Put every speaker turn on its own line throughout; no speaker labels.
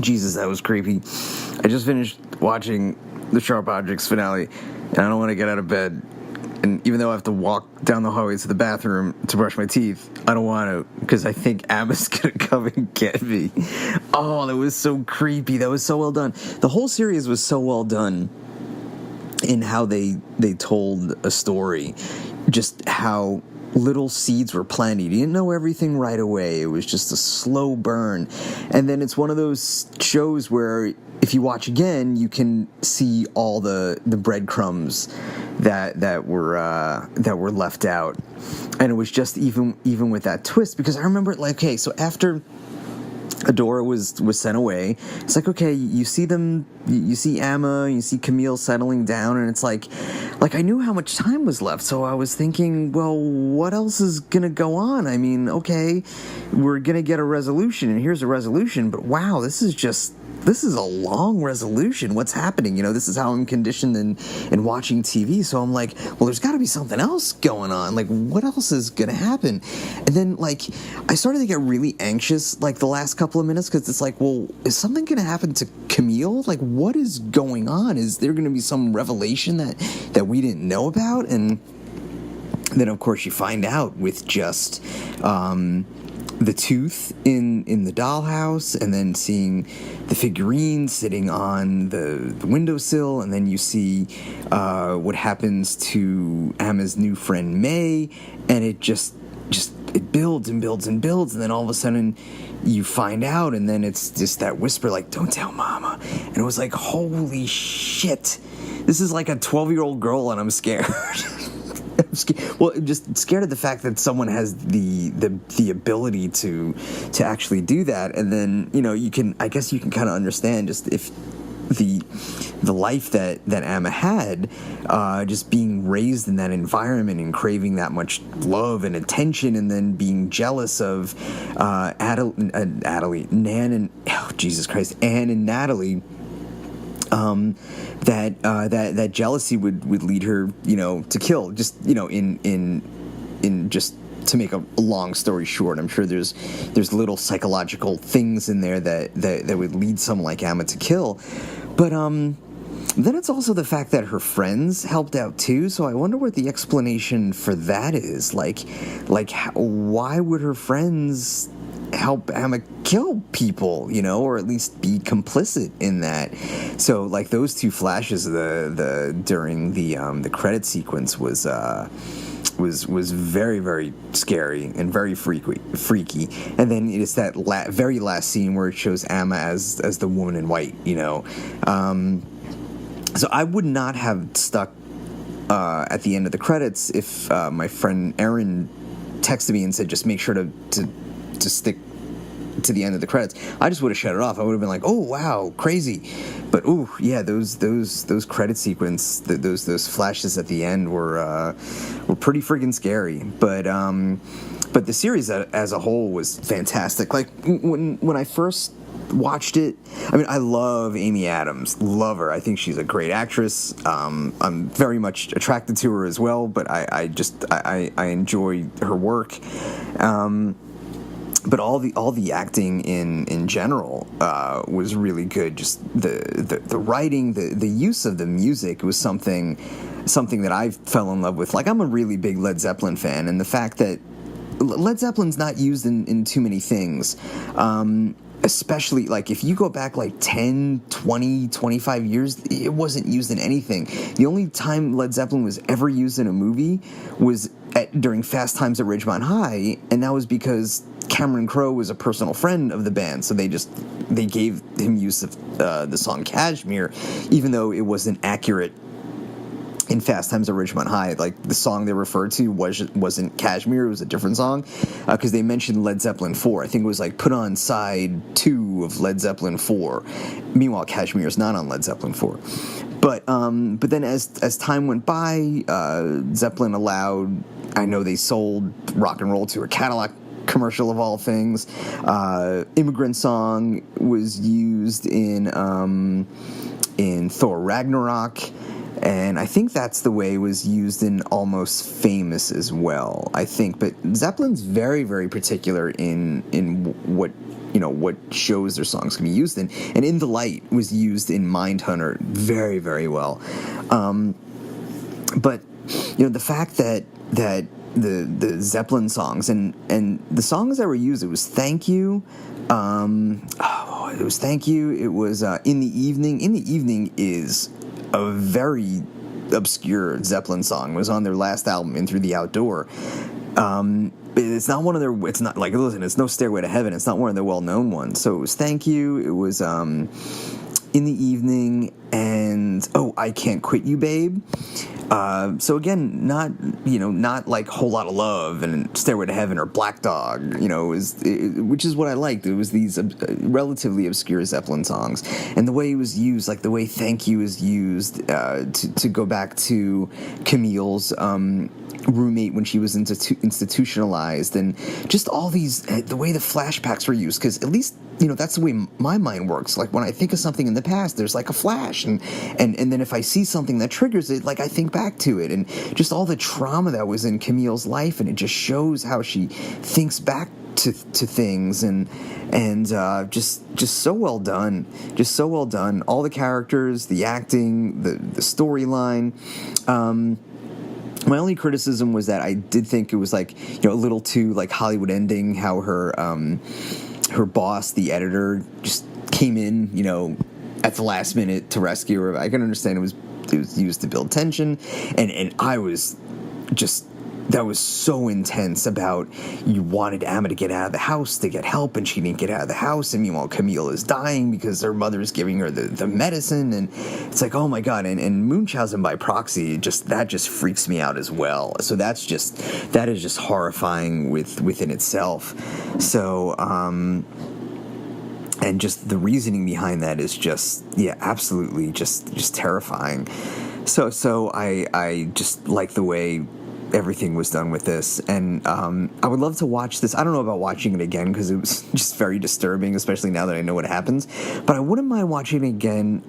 Jesus, that was creepy. I just finished watching the Sharp Objects finale, and I don't want to get out of bed. And even though I have to walk down the hallway to the bathroom to brush my teeth, I don't want to, because I think Amma's going to come and get me. Oh, that was so creepy. That was so well done. The whole series was so well done in how they told a story. Just how little seeds were planted. You didn't know everything right away. It was just a slow burn. And then it's one of those shows where if you watch again, you can see all the breadcrumbs that were left out. And it was just even with that twist, because I remember, like, okay, so after Adora was sent away, it's like, okay, you see them, you see Amma, you see Camille settling down, and it's like I knew how much time was left, so I was thinking, well, what else is gonna go on? I mean, okay, we're gonna get a resolution, and here's a resolution, but wow, this is a long resolution. What's happening? You know, this is how I'm conditioned in watching TV. So I'm like, well, there's got to be something else going on. Like, what else is going to happen? And then, like, I started to get really anxious, like, the last couple of minutes, because it's like, well, is something going to happen to Camille? Like, what is going on? Is there going to be some revelation that we didn't know about? And then, of course, you find out with just the tooth in the dollhouse, and then seeing the figurine sitting on the windowsill, and then you see what happens to Amma's new friend May, and it just it builds and builds and builds, and then all of a sudden you find out, and then it's just that whisper, like, don't tell Mama. And it was like, holy shit, this is like a 12-year-old girl, and I'm scared. Well, just scared of the fact that someone has the ability to actually do that. And then, you know, I guess you can kind of understand just if the life that Amma had, just being raised in that environment and craving that much love and attention, and then being jealous of Anne and Natalie. That jealousy would lead her, you know, to kill. Just, you know, in just to make a long story short, I'm sure there's little psychological things in there that would lead someone like Amma to kill. But then it's also the fact that her friends helped out too. So I wonder what the explanation for that is. Like why would her friends help Amma kill people, you know, or at least be complicit in that? So, like, those two flashes during the credit sequence was very, very scary and very freaky. And then it's that very last scene where it shows Amma as the woman in white, you know. So I would not have stuck at the end of the credits if my friend Erin texted me and said, just make sure to stick to the end of the credits. I just would have shut it off. I would have been like, oh wow, crazy. But ooh, yeah, those credit sequence, those flashes at the end were pretty friggin' scary. But the series as a whole was fantastic. Like when I first watched it, I mean, I love Amy Adams, love her. I think she's a great actress. I'm very much attracted to her as well, but I enjoy her work. But all the acting in general was really good. Just the writing, the use of the music was something that I fell in love with. Like, I'm a really big Led Zeppelin fan, and the fact that Led Zeppelin's not used in too many things. Especially, like, if you go back, like, 10, 20, 25 years, it wasn't used in anything. The only time Led Zeppelin was ever used in a movie was during Fast Times at Ridgemont High, and that was because Cameron Crowe was a personal friend of the band, so they gave him use of the song Kashmir, even though it wasn't accurate in Fast Times at Ridgemont High. Like, the song they referred to wasn't Kashmir, it was a different song, because they mentioned Led Zeppelin 4. I think it was like put on side 2 of Led Zeppelin 4. Meanwhile, Kashmir is not on Led Zeppelin 4. But then as time went by, Zeppelin allowed, I know they sold rock and roll to a Cadillac commercial of all things. Immigrant Song was used in Thor Ragnarok. And I think that's the way it was used in Almost Famous as well, I think. But Zeppelin's very, very particular in what what shows their songs can be used in. And In the Light was used in Mindhunter very, very well. But the fact that the Zeppelin songs and the songs that were used, it was Thank You. It was Thank You. It was In the Evening. In the Evening is a very obscure Zeppelin song. It was on their last album, In Through the Outdoor. It's not one of their. It's not like, listen, it's no Stairway to Heaven. It's not one of their well-known ones. So it was Thank You. It was In the Evening, and I Can't Quit You, Babe. So again, not like Whole Lot of Love and Stairway to Heaven or Black Dog, which is what I liked. It was these relatively obscure Zeppelin songs, and the way it was used, like the way Thank You is used, to go back to Camille's roommate when she was institutionalized, and just all these, the way the flashbacks were used, because at least that's the way my mind works. Like when I think of something in the past, there's like a flash, and then if I see something that triggers it, like I think back to it, and just all the trauma that was in Camille's life, and it just shows how she thinks back to things, and just so well done, all the characters, the acting, the storyline. My only criticism was that I did think it was like a little too like Hollywood ending, how her boss, the editor, just came in, at the last minute to rescue her. I can understand it was used to build tension, and I was just, that was so intense about, you wanted Amma to get out of the house to get help, and she didn't get out of the house, and meanwhile Camille is dying because her mother's giving her the medicine, and it's like, oh my god, and Munchausen by proxy, that just freaks me out as well. So that is just horrifying within itself. So and just the reasoning behind that is just, absolutely just terrifying. So I just like the way everything was done with this, and I would love to watch this. I don't know about watching it again because it was just very disturbing, especially now that I know what happens. But I wouldn't mind watching it again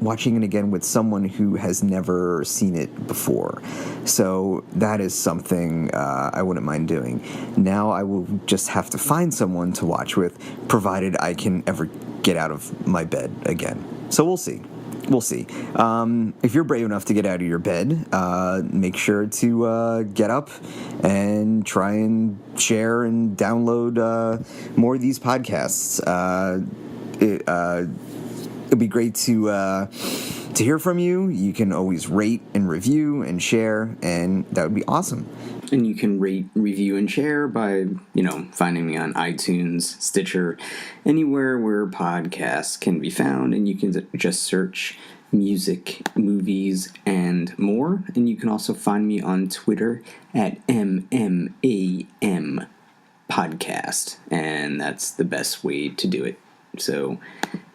with someone who has never seen it before. So that is something I wouldn't mind doing. Now I will just have to find someone to watch with, provided I can ever get out of my bed again. So we'll see. If you're brave enough to get out of your bed, make sure to get up and try and share and download more of these podcasts. It'd be great to hear from you. You can always rate and review and share, and that would be awesome.
And you can rate, review, and share by, finding me on iTunes, Stitcher, anywhere where podcasts can be found. And you can just search music, movies, and more. And you can also find me on Twitter at MMAM Podcast. And that's the best way to do it. So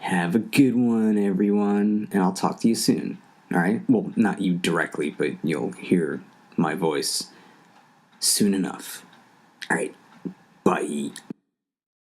have a good one, everyone. And I'll talk to you soon. All right? Well, not you directly, but you'll hear my voice soon enough. All right. Bye.